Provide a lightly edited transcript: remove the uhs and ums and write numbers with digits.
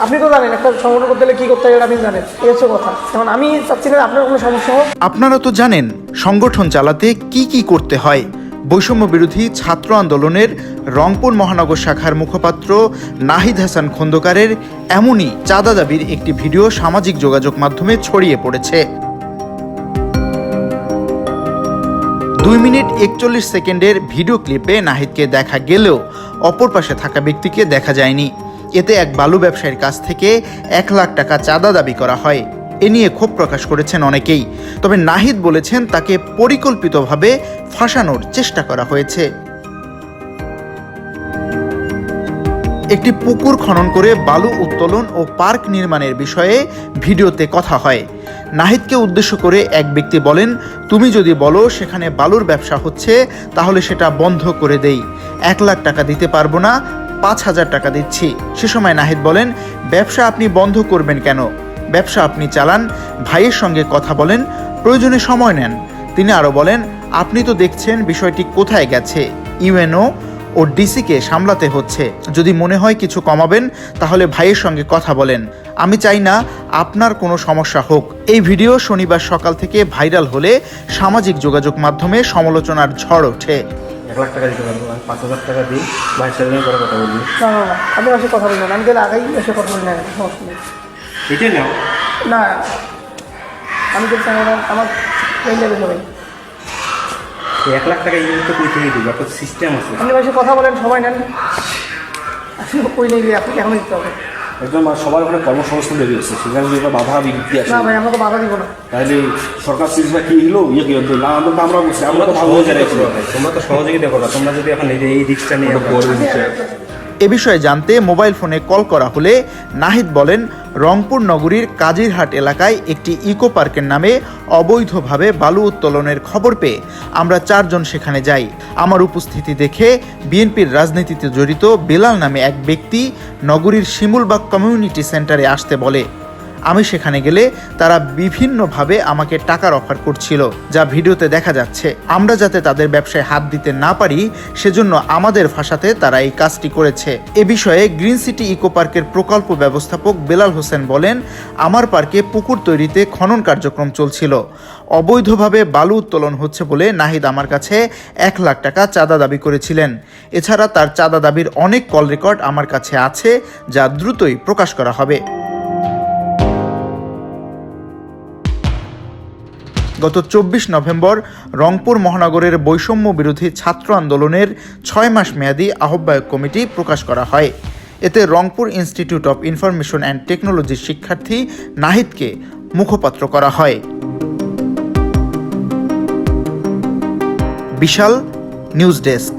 আপনি তো জানেন একটা সংগঠন করতে গেলে কি করতে হয় আপনি জানেন, এই হচ্ছে কথা। এখন আমি চাচ্ছি না আপনার কোনো সমস্যা হোক। আপনারা তো জানেন সংগঠন চালাতে কি করতে হয়। বৈষম্য বিরোধী ছাত্র আন্দোলনের রংপুর মহানগর শাখার মুখপাত্র নাহিদ হাসান খন্দকারের এমনই চাঁদা দাবির একটি ভিডিও সামাজিক যোগাযোগ মাধ্যমে ছড়িয়ে পড়েছে। 2 মিনিট 41 সেকেন্ডের ভিডিও ক্লিপে নাহিদকে দেখা গেলেও অপর পাশে থাকা ব্যক্তিকে দেখা যায়নি। এতে এক বালু ব্যবসায়ীর কাছ থেকে 1 লাখ টাকা চাঁদা দাবি করা হয়। এ নিয়ে ক্ষোভ প্রকাশ করেছেন অনেকেই। তবে নাহিদ বলেছেন তাকে পরিকল্পিতভাবে ফাঁসানোর চেষ্টা করা হয়েছে। একটি পুকুর খনন করে বালু উত্তোলন ও পার্ক নির্মাণের বিষয়ে ভিডিওতে কথা হয়। নাহিদকে উদ্দেশ্য করে এক ব্যক্তি বলেন, তুমি যদি বলো সেখানে বালুর ব্যবসা হচ্ছে তাহলে সেটা বন্ধ করে দেই, 1 লাখ টাকা দিতে পারবো না, 5,000 টাকা দিচ্ছি। সে সময় নাহিদ বলেন, ব্যবসা আপনি বন্ধ করবেন কেন? ব্যবসা আপনি চালান, ভাইয়ের সঙ্গে কথা বলেন, প্রয়োজনে সময় নেন। তিনি আরও বলেন, আপনি তো দেখছেন বিষয়টি কোথায় গেছে, ইউএনও ও ডিসিকে সামলাতে হচ্ছে। যদি মনে হয় কিছু কমাবেন তাহলে ভাইয়ের সঙ্গে কথা বলেন। আমি চাই না আপনার কোনো সমস্যা হোক। এই ভিডিও শনিবার সকাল থেকে ভাইরাল হলে সামাজিক যোগাযোগ মাধ্যমে সমালোচনার ঝড় ওঠে। 1 লাখ টাকা দিতে পারবো না, 5,000 টাকা দিই, ভাইয়ের সাথে নিয়ে কথা বলবি। না না না, আপনি এসে কথা বলবেন, আমি তাহলে আগেই এসে কথা বলি না, সমস্যা নেই। এটাই নাও না আমি তো চাই না, আমার এই লেগে সবাই 1 লাখ টাকা ইউজ তো কই থেকে দিবি, একটা সিস্টেম আছে। আপনি এসে কথা বলেন, সময় নেন, আসলে কই নেই গিয়ে আপনাকে এখন দিতে হবে। একদম সবার ওখানে কর্মসংস্থান বেরিয়ে যাচ্ছে, সেখানে যদি একটা বাধা বিঘ্নি আসে, না ভাই আমাকে বাধা দিব না। তাহলে সরকার সিরিজটা কি হলো ইয়ে কি হতো না, আমরা তো আমরা বলছি আমরা তো ভালো হয়ে যাই, তোমরা তো সহযোগিতা করো, তোমরা যদি এখন এই রিক্সটা নিয়ে এ বিষয়ে জানতে মোবাইল ফোনে কল করা হলে নাহিদ বলেন, রংপুর নগরীর কাজিরহাট এলাকায় একটি ইকো পার্কের নামে অবৈধভাবে বালু উত্তোলনের খবর পেয়ে আমরা 4 জন সেখানে যাই। আমার উপস্থিতি দেখে বিএনপির রাজনীতিতে জড়িত বেলাল নামে এক ব্যক্তি নগরীর শিমুলবাগ কমিউনিটি সেন্টারে আসতে বলে। আমি সেখানে গেলে তারা বিভিন্নভাবে আমাকে টাকার অফার করছিল, যা ভিডিওতে দেখা যাচ্ছে। আমরা যাতে তাদের ব্যবসায় হাত দিতে না পারি সেজন্য আমাদের ফাঁসাতে তারা এই কাজটি করেছে। এ বিষয়ে গ্রিন সিটি ইকো পার্কের প্রকল্প ব্যবস্থাপক বেলাল হোসেন বলেন, আমার পার্কে পুকুর তৈরিতে খনন কার্যক্রম চলছিল, অবৈধভাবে বালু উত্তোলন হচ্ছে বলে নাহিদ আমার কাছে 1 লাখ টাকা চাঁদা দাবি করেছিলেন। এছাড়া তার চাঁদা দাবির অনেক কল রেকর্ড আমার কাছে আছে, যা দ্রুতই প্রকাশ করা হবে। গত 24 নভেম্বর রংপুর মহানগরের বৈষম্য বিরোধী ছাত্র আন্দোলনের 6 মাস মেয়াদী আহ্বায়ক কমিটি প্রকাশ করা হয়। এতে Rangpur institute of information and টেকনোলজির শিক্ষার্থী নাহিদকে মুখপাত্র করা হয়। বিশাল নিউজ ডেস্ক।